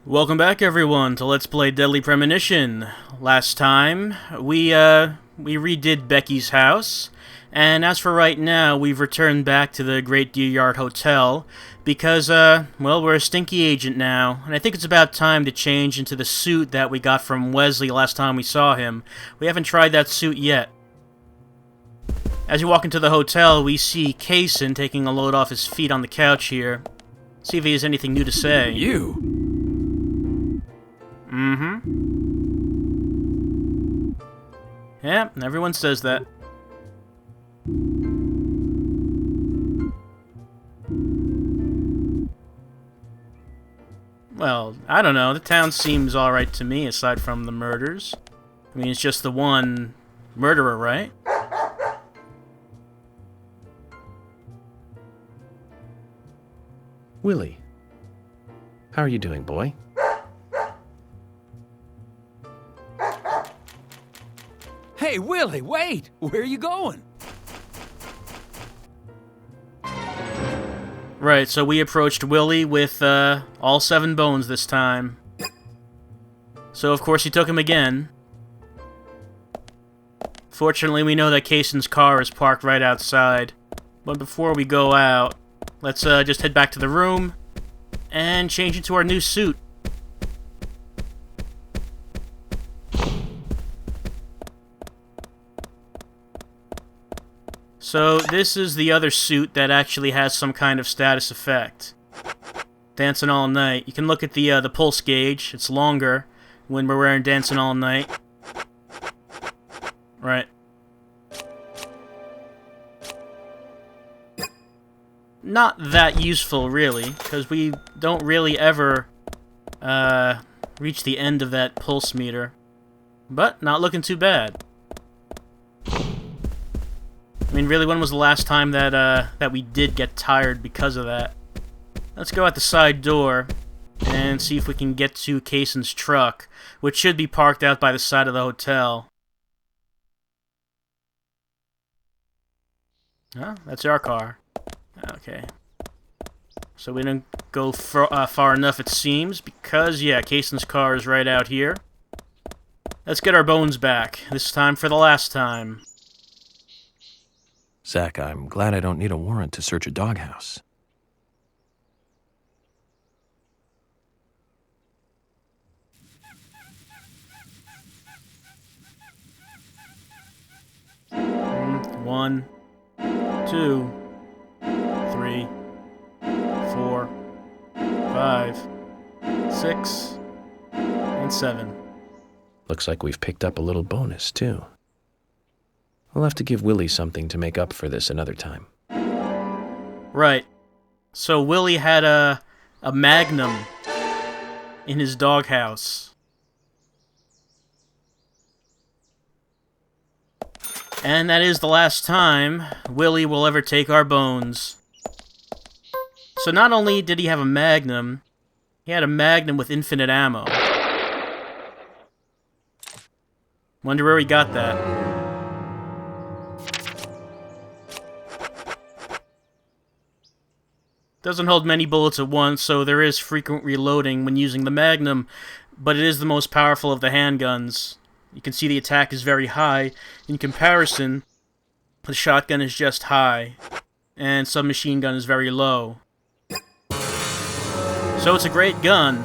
Welcome back, everyone, to Let's Play Deadly Premonition. Last time, we redid Becky's house, and as for right now, we've returned back to the Great Deer Yard Hotel, because, well, we're a stinky agent now, and I think it's about time to change into the suit that we got from Wesley last time we saw him. We haven't tried that suit yet. As you walk into the hotel, we see Kaysen taking a load off his feet on the couch here. See if he has anything new to say. You? Yeah, everyone says that. Well, I don't know. The town seems alright to me, aside from the murders. I mean, it's just the one murderer, right? Willie. How are you doing, boy? Hey, Willie, wait! Where are you going? Right, so we approached Willie with all 7 bones this time. So, of course, he took him again. Fortunately, we know that Kaysen's car is parked right outside. But before we go out, let's just head back to the room and change into our new suit. So, this is the other suit that actually has some kind of status effect. Dancing All Night. You can look at the pulse gauge. It's longer when we're wearing Dancing All Night. Right. Not that useful, really, because we don't really ever reach the end of that pulse meter. But, not looking too bad. I mean, really, when was the last time that that we did get tired because of that? Let's go out the side door and see if we can get to Kaysen's truck, which should be parked out by the side of the hotel. Oh, that's our car. Okay. So we didn't go far enough, it seems, because, yeah, Kaysen's car is right out here. Let's get our bones back, this time for the last time. Zach, I'm glad I don't need a warrant to search a doghouse. One, 2, 3, 4, 5, 6, and 7. Looks like we've picked up a little bonus, too. We'll have to give Willie something to make up for this another time. Right. So Willie had a magnum in his doghouse. And that is the last time Willie will ever take our bones. So not only did he have a magnum, he had a magnum with infinite ammo. Wonder where he got that. Doesn't hold many bullets at once, so there is frequent reloading when using the Magnum, but it is the most powerful of the handguns. You can see the attack is very high. In comparison, the shotgun is just high, and submachine gun is very low. So it's a great gun.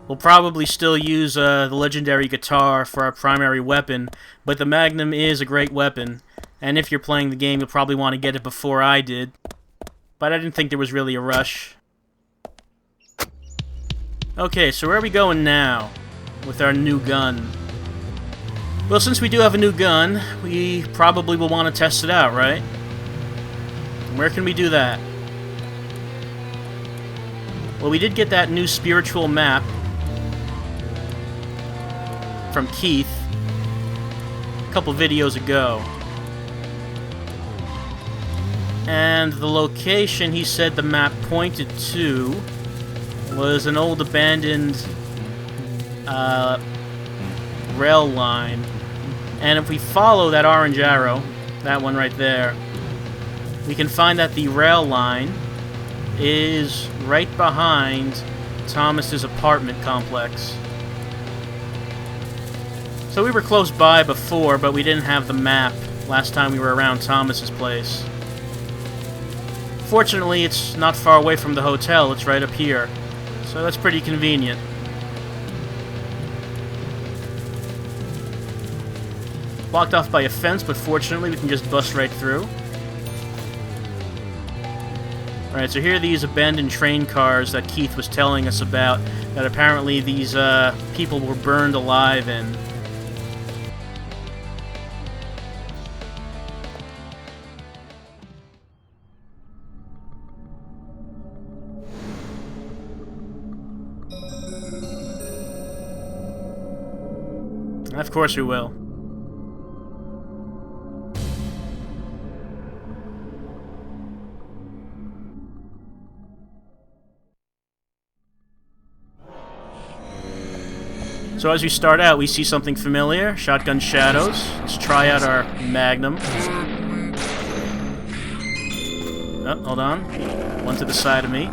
We'll probably still use the legendary guitar for our primary weapon, but the Magnum is a great weapon, and if you're playing the game, you'll probably want to get it before I did. But I didn't think there was really a rush. Okay, so where are we going now with our new gun? Well, since we do have a new gun, we probably will want to test it out, right? Where can we do that? Well, we did get that new spiritual map from Keith a couple videos ago. And the location he said the map pointed to was an old abandoned rail line. And if we follow that orange arrow, that one right there, we can find that the rail line is right behind Thomas's apartment complex. So we were close by before, but we didn't have the map last time we were around Thomas's place. Fortunately, it's not far away from the hotel. It's right up here. So that's pretty convenient. Blocked off by a fence, but fortunately we can just bust right through. Alright, so here are these abandoned train cars that Keith was telling us about, that apparently these people were burned alive in. Of course we will. So as we start out, we see something familiar. Shotgun shadows. Let's try out our magnum. Oh, hold on. One to the side of me.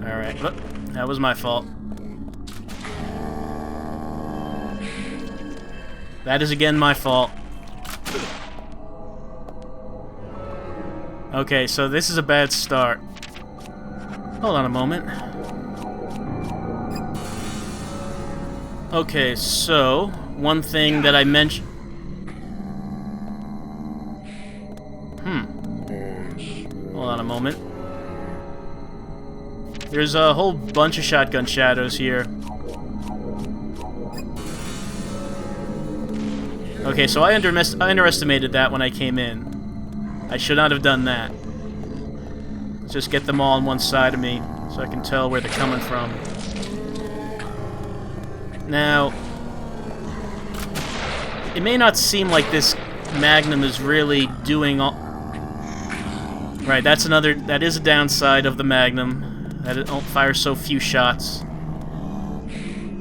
Alright, look. That was my fault. That is again my fault. Okay, so this is a bad start. Hold on a moment. Okay, so one thing that I mentioned... Hold on a moment. There's a whole bunch of shotgun shadows here. Okay, so I underestimated that when I came in. I should not have done that. Let's just get them all on one side of me so I can tell where they're coming from. Now, it may not seem like this magnum is really doing all... Right, that is a downside of the magnum, that it fires so few shots.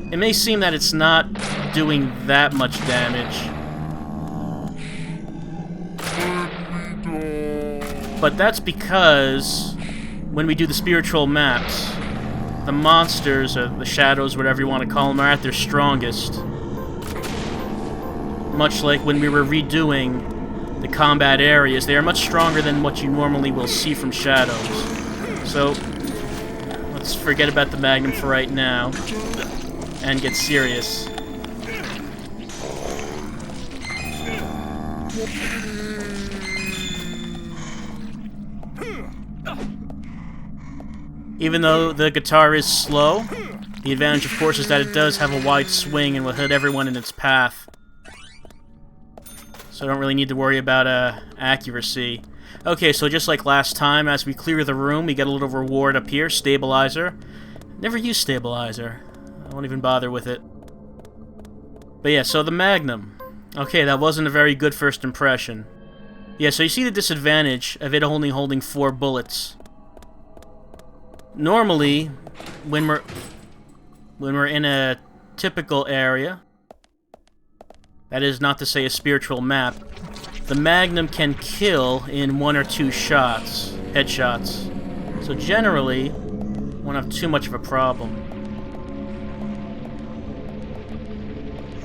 It may seem that it's not doing that much damage. But that's because when we do the spiritual maps, the monsters, or the shadows, whatever you want to call them, are at their strongest. Much like when we were redoing the combat areas, they are much stronger than what you normally will see from shadows. So, let's forget about the magnum for right now, and get serious. Even though the guitar is slow, the advantage, of course, is that it does have a wide swing and will hit everyone in its path. So I don't really need to worry about accuracy. Okay, so just like last time, as we clear the room, we get a little reward up here, stabilizer. Never use stabilizer. I won't even bother with it. But yeah, so the magnum. Okay, that wasn't a very good first impression. Yeah, so you see the disadvantage of it only holding 4 bullets. Normally, when we're in a typical area, that is not to say a spiritual map, the magnum can kill in 1 or 2 shots, headshots. So generally, won't have too much of a problem.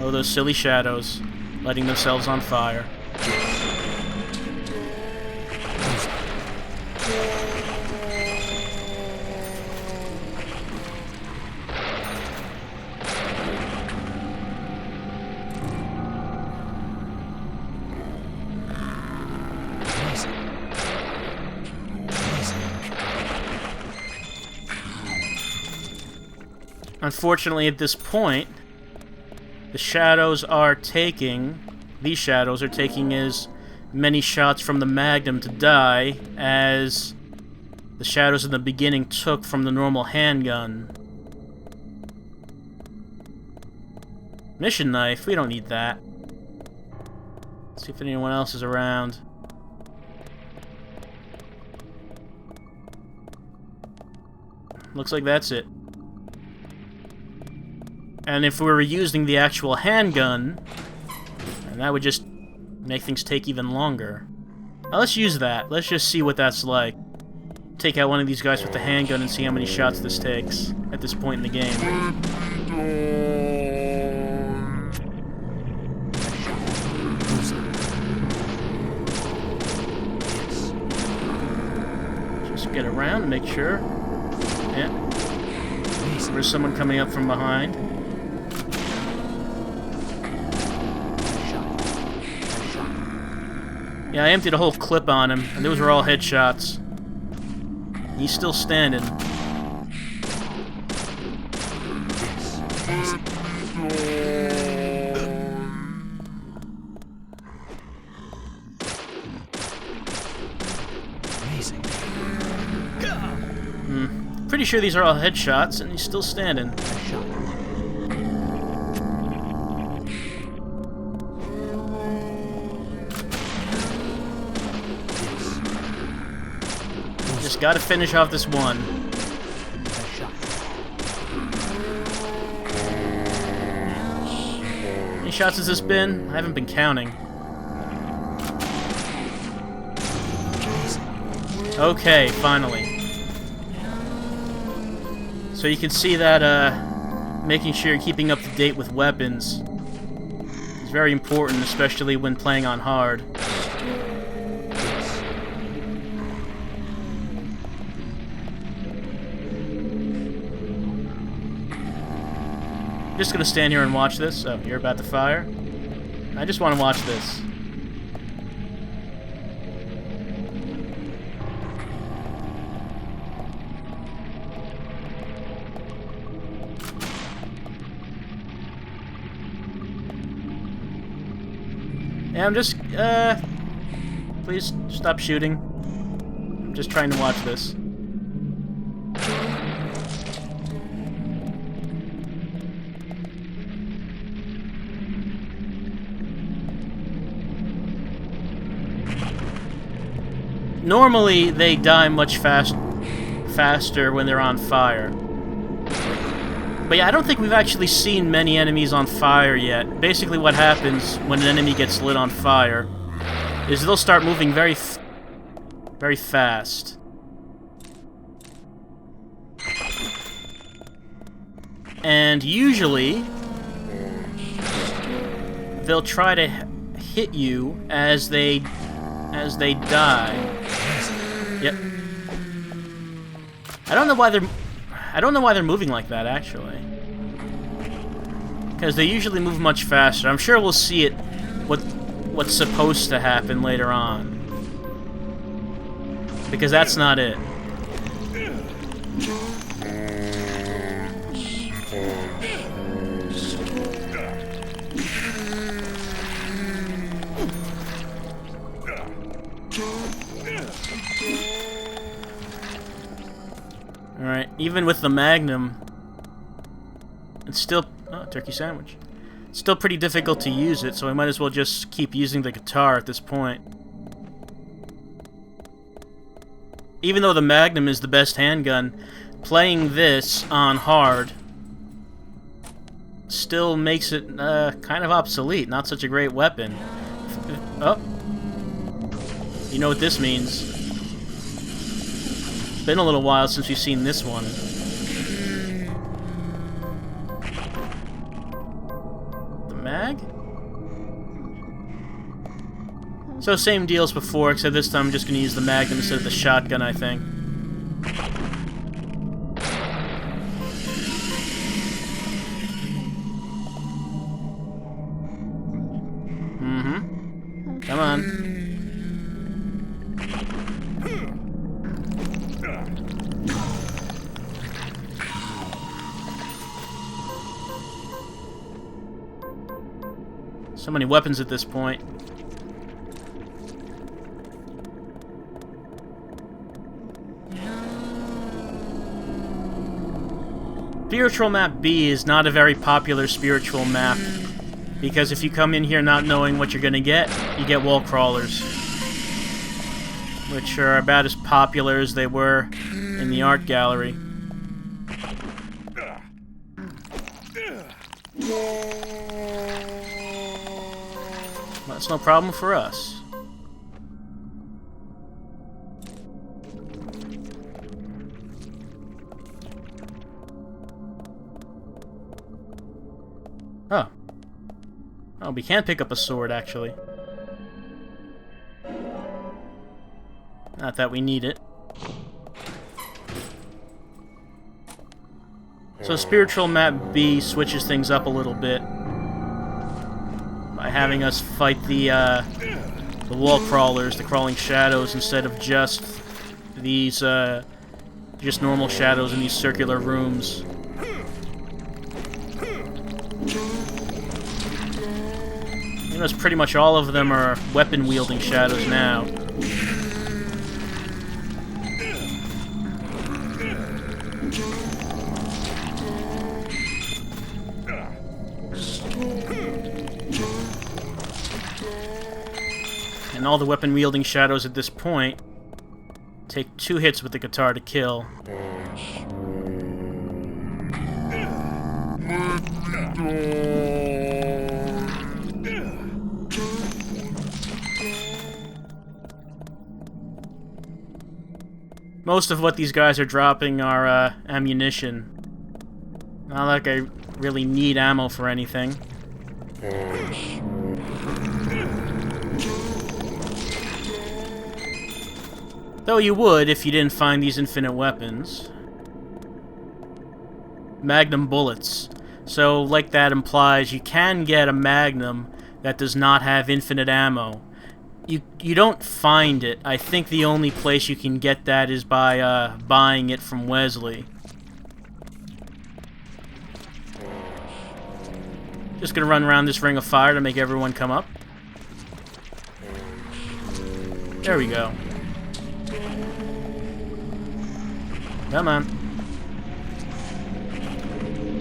Oh, those silly shadows, lighting themselves on fire. Unfortunately, at this point, these shadows are taking as many shots from the magnum to die as the shadows in the beginning took from the normal handgun. Mission knife, we don't need that. Let's see if anyone else is around. Looks like that's it. And if we were using the actual handgun, and that would just make things take even longer. Now let's use that. Let's just see what that's like. take out one of these guys with the handgun and see how many shots this takes at this point in the game. Just get around and make sure. Yeah. There's someone coming up from behind. Yeah, I emptied a whole clip on him, and those were all headshots. He's still standing. Amazing. Pretty sure these are all headshots, and he's still standing. Just gotta finish off this one. How many shots has this been? I haven't been counting. Okay, finally. So you can see that making sure you're keeping up to date with weapons is very important, especially when playing on hard. I'm just gonna stand here and watch this. Oh, you're about to fire? I just want to watch this. Yeah, I'm just, please stop shooting. I'm just trying to watch this. Normally, they die much faster when they're on fire. But yeah, I don't think we've actually seen many enemies on fire yet. Basically what happens when an enemy gets lit on fire is they'll start moving very fast. And usually, they'll try to hit you as they die. Yep. I don't know why they're moving like that, actually. Because they usually move much faster. I'm sure we'll see it, what's supposed to happen later on. Because that's not it. Alright, even with the magnum, it's still... Oh, turkey sandwich. It's still pretty difficult to use it, so I might as well just keep using the guitar at this point. Even though the magnum is the best handgun, playing this on hard still makes it kind of obsolete, not such a great weapon. Oh. You know what this means. It's been a little while since we've seen this one. The mag? So same deal as before, except this time I'm just going to use the magnum instead of the shotgun, I think. Mm-hmm. Come on. So many weapons at this point. Spiritual map B is not a very popular spiritual map, because if you come in here not knowing what you're gonna get, you get wall crawlers, which are about as popular as they were in the art gallery. That's no problem for us. Oh. Oh, we can pick up a sword, actually. Not that we need it. So Spiritual Map B switches things up a little bit by having us fight the wall crawlers, the crawling shadows, instead of just these, just normal shadows in these circular rooms. I notice pretty much all of them are weapon-wielding shadows now. And all the weapon-wielding shadows at this point take 2 hits with the guitar to kill. Most of what these guys are dropping are ammunition. Not like I really need ammo for anything. Though you would if you didn't find these infinite weapons. Magnum bullets. So, like that implies, you can get a magnum that does not have infinite ammo. You don't find it. I think the only place you can get that is by buying it from Wesley. Just gonna run around this ring of fire to make everyone come up. There we go. Come on.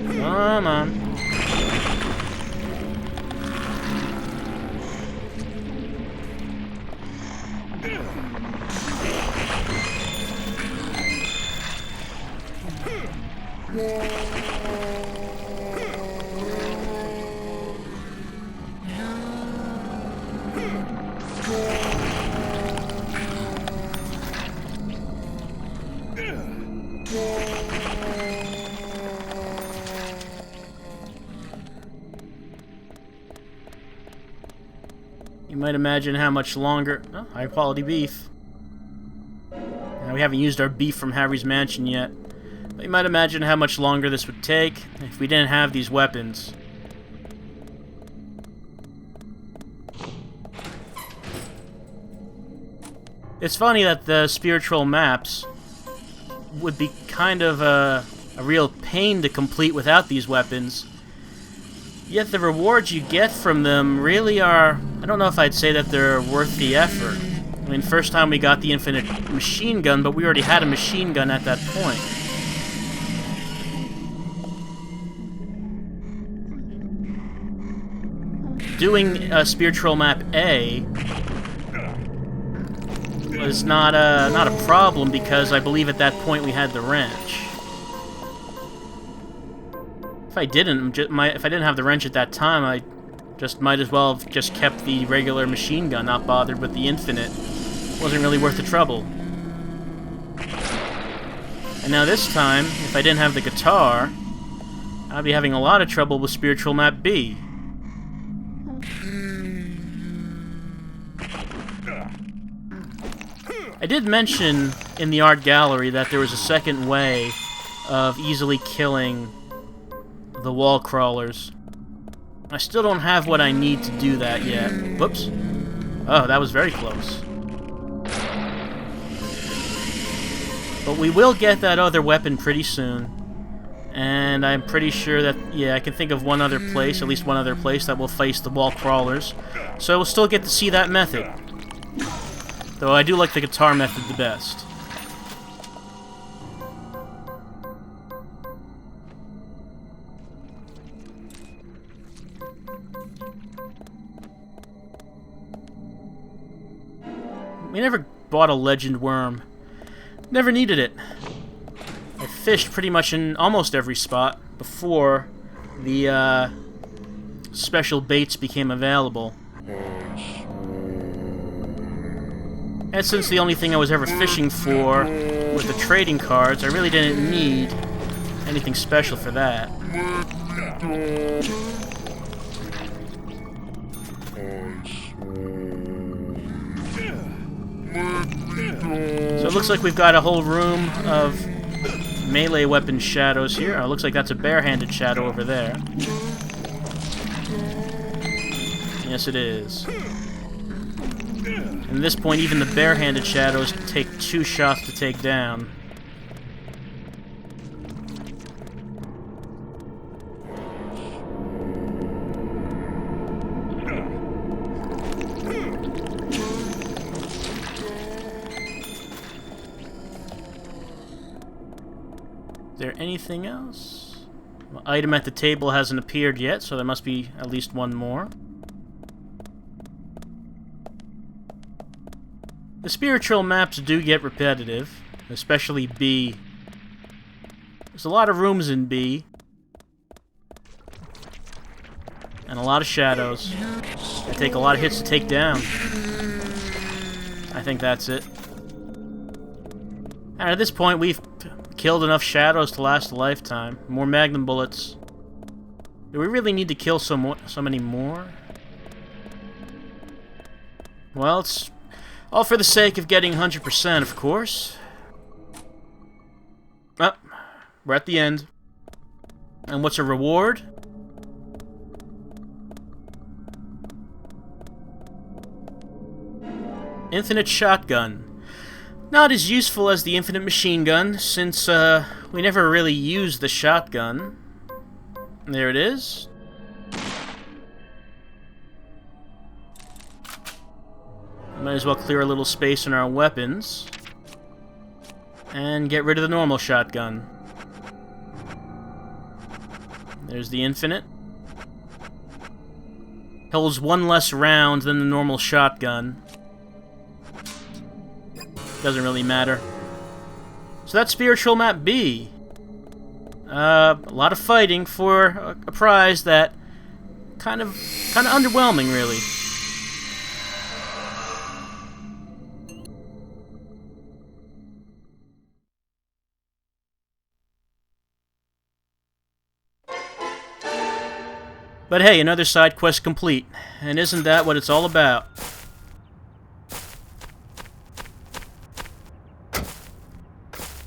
Come on. You might imagine how much longer... Oh, high quality beef. Now, we haven't used our beef from Harry's mansion yet. But you might imagine how much longer this would take if we didn't have these weapons. It's funny that the spiritual maps would be kind of a real pain to complete without these weapons. Yet the rewards you get from them really are... I don't know if I'd say that they're worth the effort. I mean, first time we got the infinite machine gun, but we already had a machine gun at that point. Doing Spiritual Map A was not a problem because I believe at that point we had the wrench. If I didn't have the wrench at that time, I just might as well have just kept the regular machine gun, not bothered with the infinite. Wasn't really worth the trouble. And now this time, if I didn't have the guitar, I'd be having a lot of trouble with Spiritual Map B. I did mention in the art gallery that there was a second way of easily killing the wall crawlers. I still don't have what I need to do that yet. Whoops. Oh, that was very close. But we will get that other weapon pretty soon. And I'm pretty sure that, yeah, I can think of one other place, at least one other place, that will face the wall crawlers. So we'll still get to see that method. Though I do like the guitar method the best. We never bought a legend worm. Never needed it. I fished pretty much in almost every spot before the special baits became available. And since the only thing I was ever fishing for was the trading cards, I really didn't need anything special for that. So it looks like we've got a whole room of melee weapon shadows here. Oh, it looks like that's a barehanded shadow over there. Yes, it is. And at this point, even the barehanded shadows take 2 shots to take down. Is there anything else? Well, item at the table hasn't appeared yet, so there must be at least one more. The spiritual maps do get repetitive, especially B. There's a lot of rooms in B. And a lot of shadows. They take a lot of hits to take down. I think that's it. And at this point, we've killed enough shadows to last a lifetime. More magnum bullets. Do we really need to kill so many more? Well, it's all for the sake of getting 100%, of course. Oh, we're at the end. And what's a reward? Infinite shotgun. Not as useful as the infinite machine gun, since we never really used the shotgun. There it is. Might as well clear a little space in our weapons. And get rid of the normal shotgun. There's the infinite. Holds 1 less round than the normal shotgun. Doesn't really matter. So that's spiritual map B. A lot of fighting for a prize that kind of underwhelming, really. But hey, another side quest complete, and isn't that what it's all about?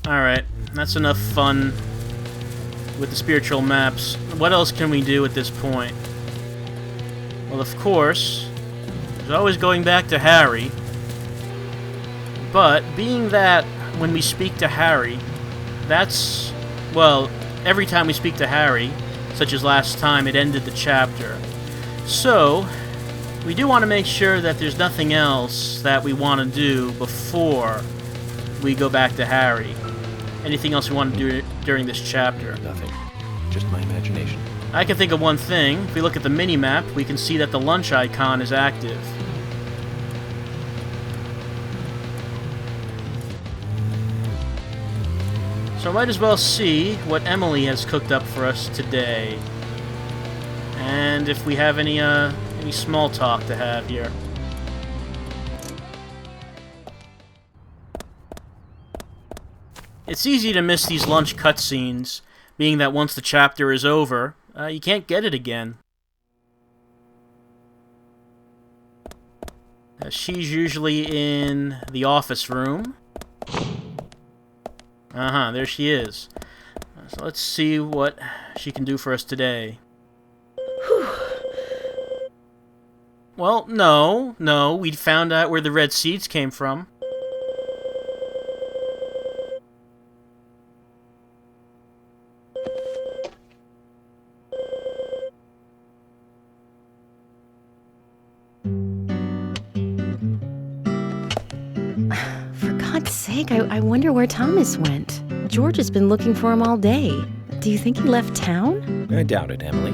Alright, that's enough fun with the spiritual maps. What else can we do at this point? Well, of course, there's always going back to Harry. But, being that when we speak to Harry, that's, well, every time we speak to Harry, such as last time, it ended the chapter. So, we do want to make sure that there's nothing else that we want to do before we go back to Harry. Anything else we want to do during this chapter? Nothing. Just my imagination. I can think of one thing. If we look at the mini-map, we can see that the lunch icon is active. So I might as well see what Emily has cooked up for us today. And if we have any small talk to have here. It's easy to miss these lunch cutscenes, being that once the chapter is over, you can't get it again. She's usually in the office room. There she is. So let's see what she can do for us today. Well, no, we found out where the red seeds came from. I wonder where Thomas went. George has been looking for him all day. Do you think he left town? I doubt it, Emily.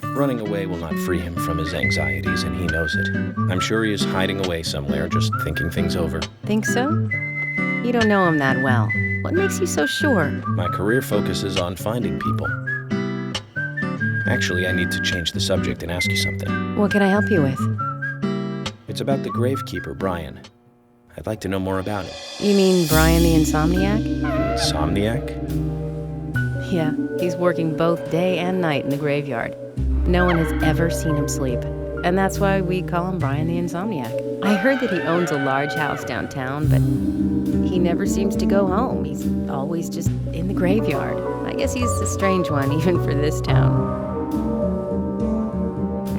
Running away will not free him from his anxieties, and he knows it. I'm sure he is hiding away somewhere, just thinking things over. Think so? You don't know him that well. What makes you so sure? My career focuses on finding people. Actually, I need to change the subject and ask you something. What can I help you with? It's about the gravekeeper, Brian. I'd like to know more about it. You mean Brian the Insomniac? Insomniac? Yeah, he's working both day and night in the graveyard. No one has ever seen him sleep. and that's why we call him Brian the Insomniac. I heard that he owns a large house downtown, but he never seems to go home. He's always just in the graveyard. I guess he's a strange one, even for this town.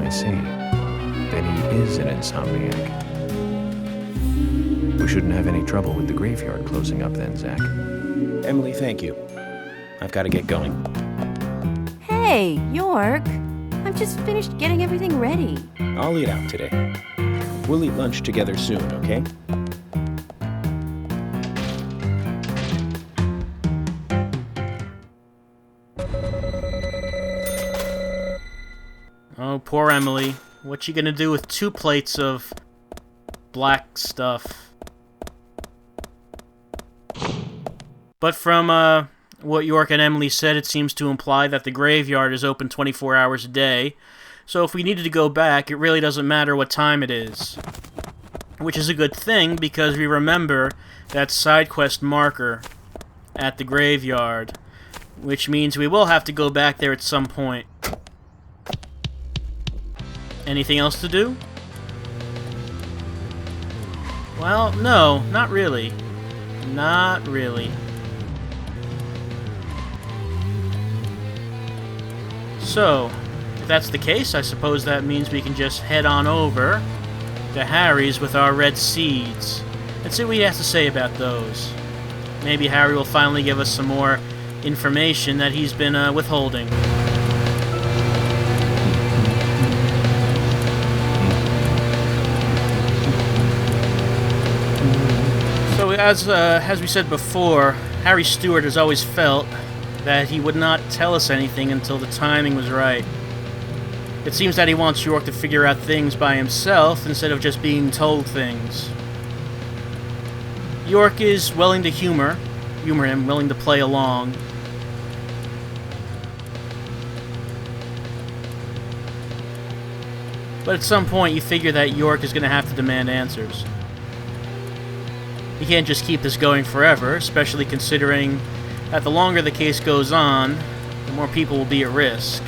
I see. Then he is an insomniac. We shouldn't have any trouble with the graveyard closing up then, Zach. Emily, thank you. I've got to get going. Hey, York. I've just finished getting everything ready. I'll eat out today. We'll eat lunch together soon, okay? Oh, poor Emily. What's she gonna do with 2 plates of black stuff? But from what York and Emily said, it seems to imply that the graveyard is open 24 hours a day. So if we needed to go back, it really doesn't matter what time it is. Which is a good thing, because we remember that side quest marker at the graveyard. Which means we will have to go back there at some point. Anything else to do? Well, no, not really. Not really. So, if that's the case, I suppose that means we can just head on over to Harry's with our red seeds. Let's see what he has to say about those. Maybe Harry will finally give us some more information that he's been withholding. So, as we said before, Harry Stewart has always felt that he would not tell us anything until the timing was right. It seems that he wants York to figure out things by himself instead of just being told things. York is willing to humor him, willing to play along. But at some point you figure that York is going to have to demand answers. He can't just keep this going forever, especially considering that the longer the case goes on, the more people will be at risk.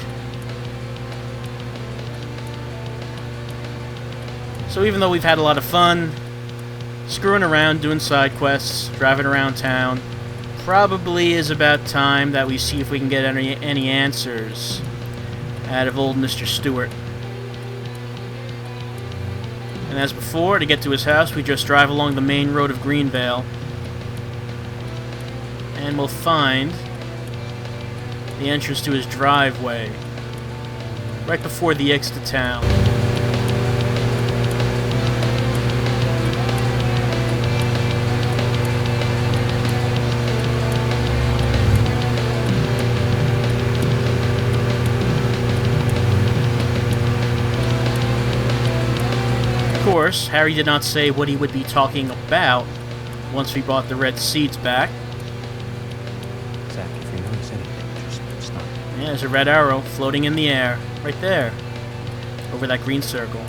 So even though we've had a lot of fun screwing around, doing side quests, driving around town, probably is about time that we see if we can get any answers out of old Mr. Stewart. And as before, to get to his house, we just drive along the main road of Greenvale. And we'll find the entrance to his driveway right before the exit to town. Of course, Harry did not say what he would be talking about once we bought the red seeds back. Zach, if you notice anything, just stop. Yeah, there's a red arrow floating in the air, right there, over that green circle.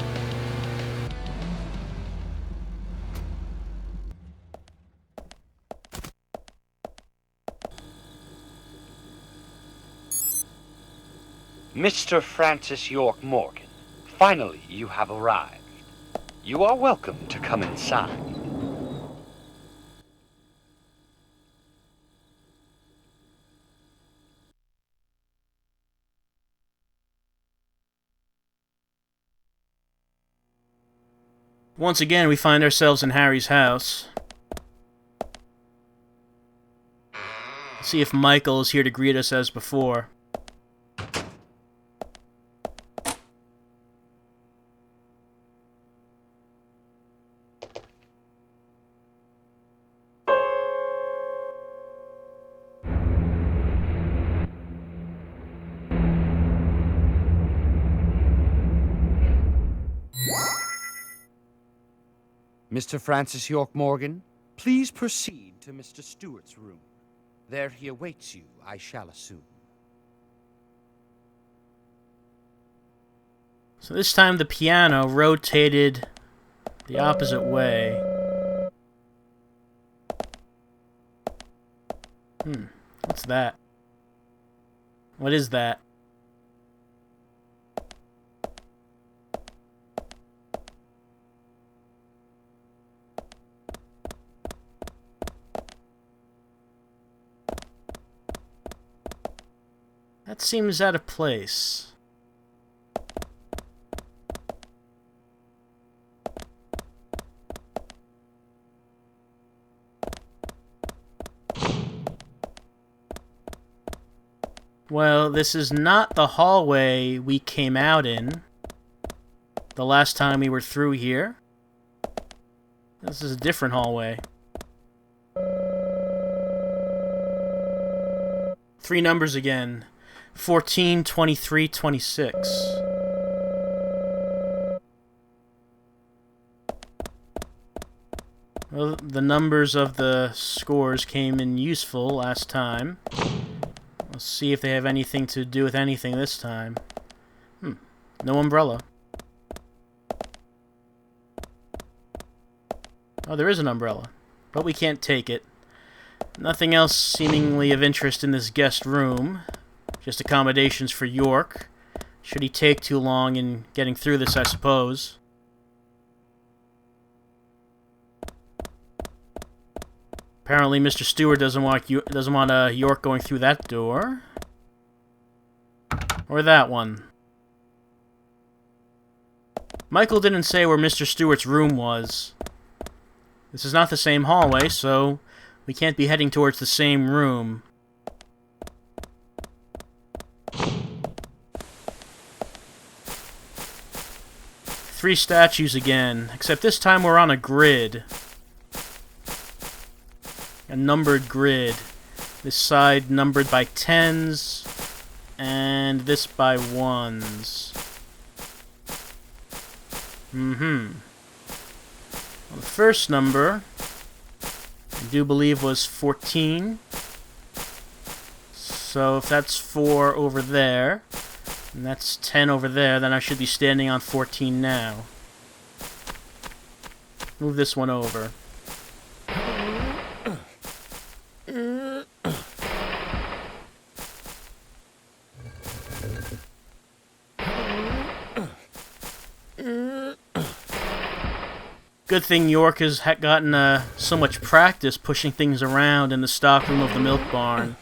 Mr. Francis York Morgan, finally you have arrived. You are welcome to come inside. Once again, we find ourselves in Harry's house. Let's see if Michael is here to greet us as before. Mr. Francis York Morgan, please proceed to Mr. Stewart's room. There he awaits you, I shall assume. So this time the piano rotated the opposite way. What's that? What is that? That seems out of place. Well, this is not the hallway we came out in the last time we were through here. This is a different hallway. 3 numbers again. 14, 23, 26. Well, the numbers of the scores came in useful last time. Let's see if they have anything to do with anything this time. No umbrella. Oh, there is an umbrella, but we can't take it. Nothing else seemingly of interest in this guest room. Just accommodations for York. Should he take too long in getting through this, I suppose. Apparently, Mr. Stewart doesn't want York going through that door. Or that one. Michael didn't say where Mr. Stewart's room was. This is not the same hallway, so we can't be heading towards the same room. Three statues again, except this time we're on a grid. A numbered grid. This side numbered by 10s, and this by 1s. Well, the first number, I do believe, was 14. So if that's 4 over there, and that's 10 over there, then I should be standing on 14 now. Move this one over. Good thing York has gotten so much practice pushing things around in the stockroom of the milk barn.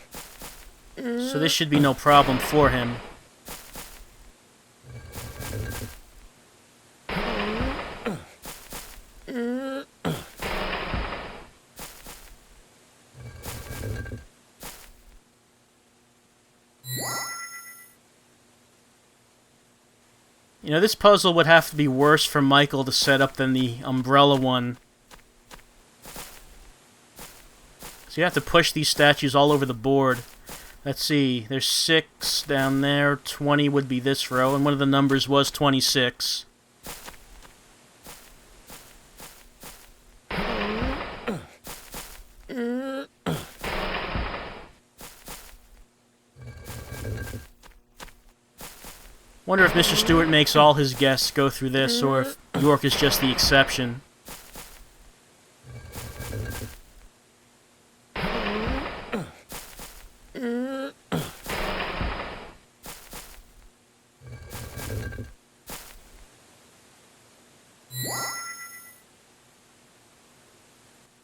So this should be no problem for him. You know, this puzzle would have to be worse for Michael to set up than the umbrella one. So you have to push these statues all over the board. Let's see, there's 6 down there, 20 would be this row, and one of the numbers was 26. Wonder if Mr. Stewart makes all his guests go through this, or if York is just the exception.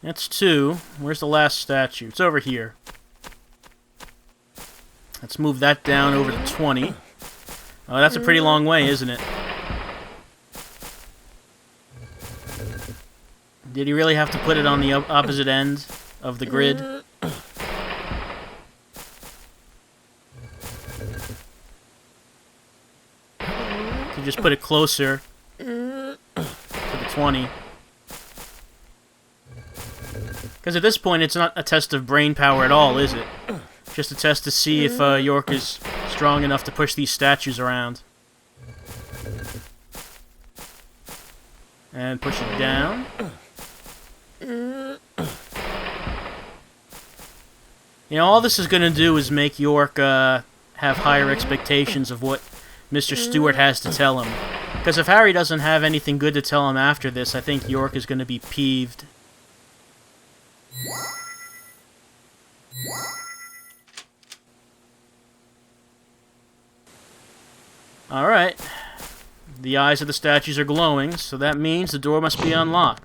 That's 2. Where's the last statue? It's over here. Let's move that down over to 20. Oh, that's a pretty long way, isn't it? Did he really have to put it on the opposite end of the grid? Could just put it closer to the 20. Because at this point, it's not a test of brain power at all, is it? Just a test to see if York is strong enough to push these statues around. And push it down. You know, all this is going to do is make York have higher expectations of what Mr. Stewart has to tell him. Because if Harry doesn't have anything good to tell him after this, I think York is going to be peeved. Alright. The eyes of the statues are glowing, so that means the door must be unlocked.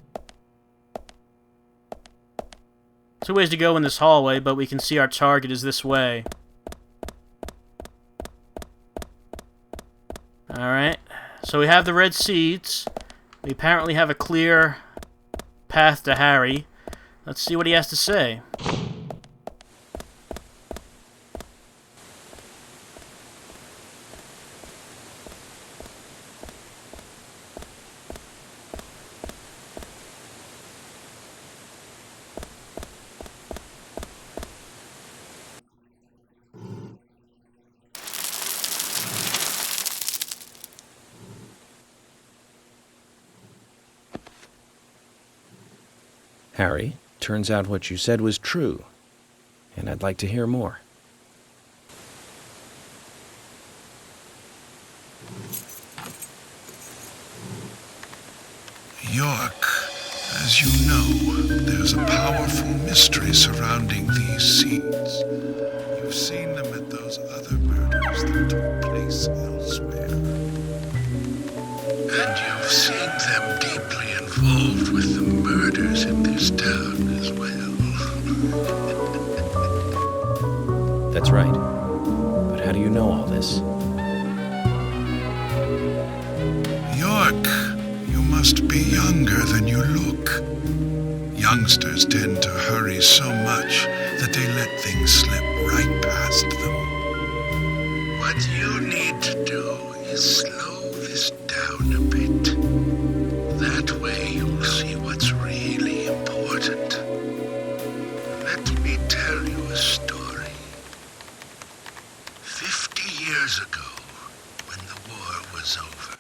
2 ways to go in this hallway, but we can see our target is this way. Alright. So we have the red seeds. We apparently have a clear path to Harry. Let's see what he has to say. Harry, turns out what you said was true, and I'd like to hear more. York, as you know, there's a powerful mystery surrounding these seeds. You've seen them at those other murders that took place elsewhere. And you've seen them deeply involved with the murders in this town as well. That's right. But how do you know all this? York, you must be younger than you look. Youngsters tend to hurry so much that they let things slip right past them. What you need to do is slow this down a bit. That way you'll see what's really important. Let me tell you a story. 50 years ago, when the war was over,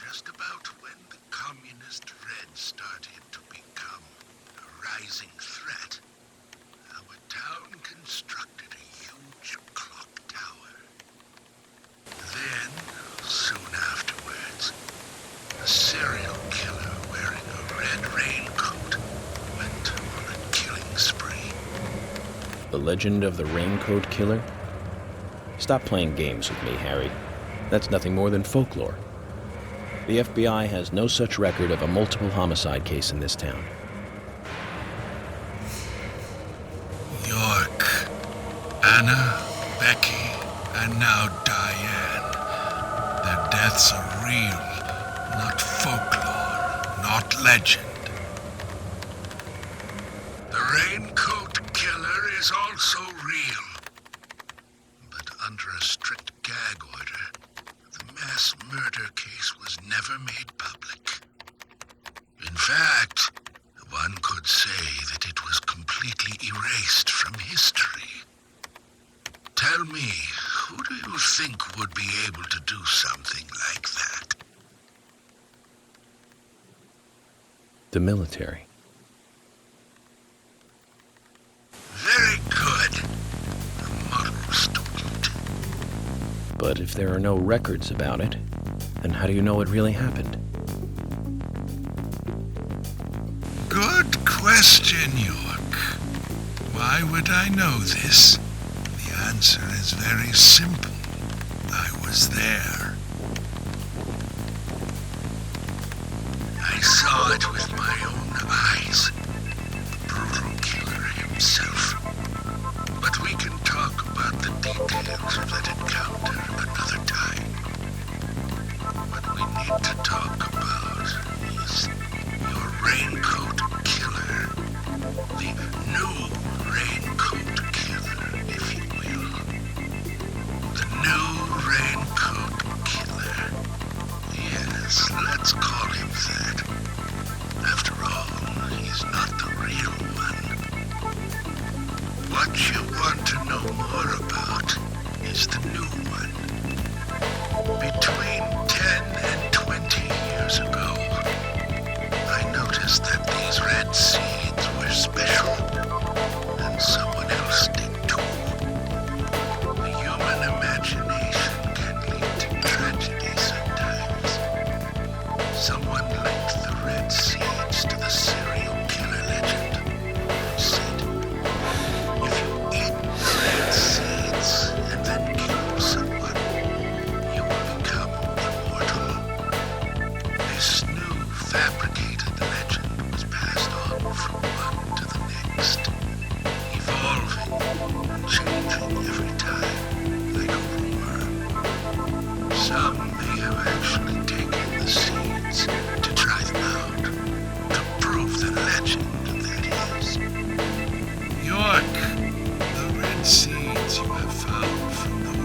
just about when the communist Red started to become a rising threat, our town constructed a huge clock tower. Then, soon afterwards, a serial killer wearing a red raincoat went on a killing spree. The legend of the Raincoat Killer? Stop playing games with me, Harry. That's nothing more than folklore. The FBI has no such record of a multiple homicide case in this town. York, Anna, Becky, and now Diane. Their deaths are real, not folklore, not legend. The Raincoat Killer is also real. But under a strict gag order, the mass murder case was never made public. In fact, one could say that it was completely erased from history. Tell me, who do you think would be able to do something like that? The military. Very good. A model student. But if there are no records about it, then how do you know it really happened? Good question, York. Why would I know this? The answer is very simple. I was there. I saw it with my own eyes. The brutal killer himself. But we can talk about the details of that encounter another time. What we need to talk about is your Raincoat Killer. The new Raincoat Killer, if you will. The new Raincoat Killer. Yes, let's call him that. After all, he's not the real one. What you want to know more about is the new one. Between 10 and 20 years ago, I noticed that these red seeds were special, and someone else did too. The human imagination can lead to tragedy sometimes. Someone linked the red seeds to the serial killer legend and said, if you eat the red seeds and then kill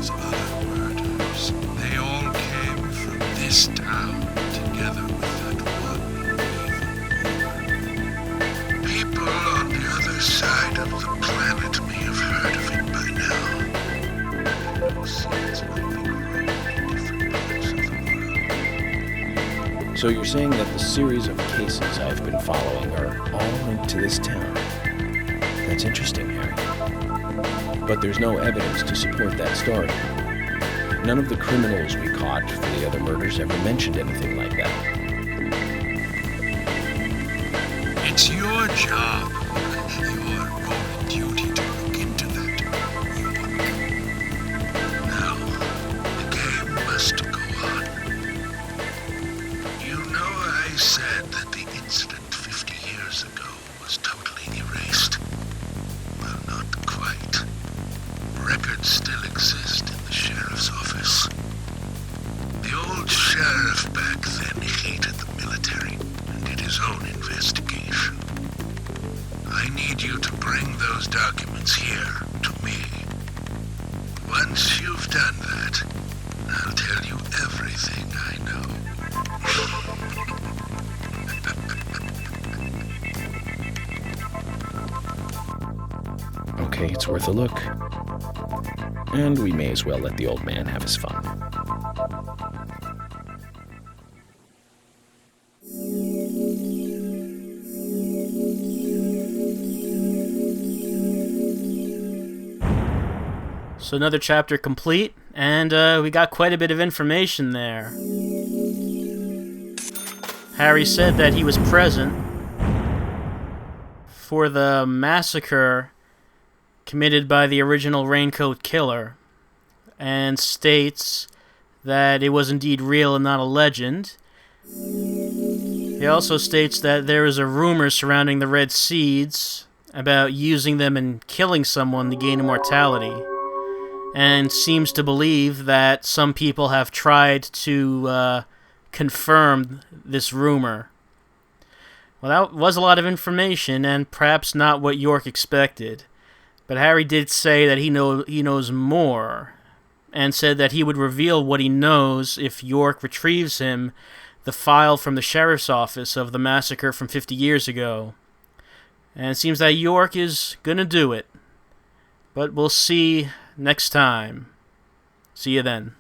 those other murders, they all came from this town, together with that one evil woman. People on the other side of the planet may have heard of it by now. Seeds might be grown in different parts of the world. So you're saying that the series of cases I've been following are all linked to this town? That's interesting, Harry. But there's no evidence to support that story. None of the criminals we caught for the other murders ever mentioned anything like that. It's your job, your role and duty to look into that, York. Now, the game must go on. You know I said that the incident 50 years ago was totally erased. Well, not quite. Records still exist in the sheriff's office. The old sheriff back then hated the military and did his own investigation. I need you to bring those documents here to me. Once you've done that, I'll tell you everything I know. Okay, it's worth a look. And we may as well let the old man have his fun. So another chapter complete, and we got quite a bit of information there. Harry said that he was present for the massacre committed by the original Raincoat Killer, and states that it was indeed real and not a legend. He also states that there is a rumor surrounding the red seeds about using them and killing someone to gain immortality, and seems to believe that some people have tried to confirm this rumor. Well, that was a lot of information, and perhaps not what York expected. But Harry did say that he knows more, and said that he would reveal what he knows if York retrieves him the file from the sheriff's office of the massacre from 50 years ago. And it seems that York is gonna do it. But we'll see next time. See you then.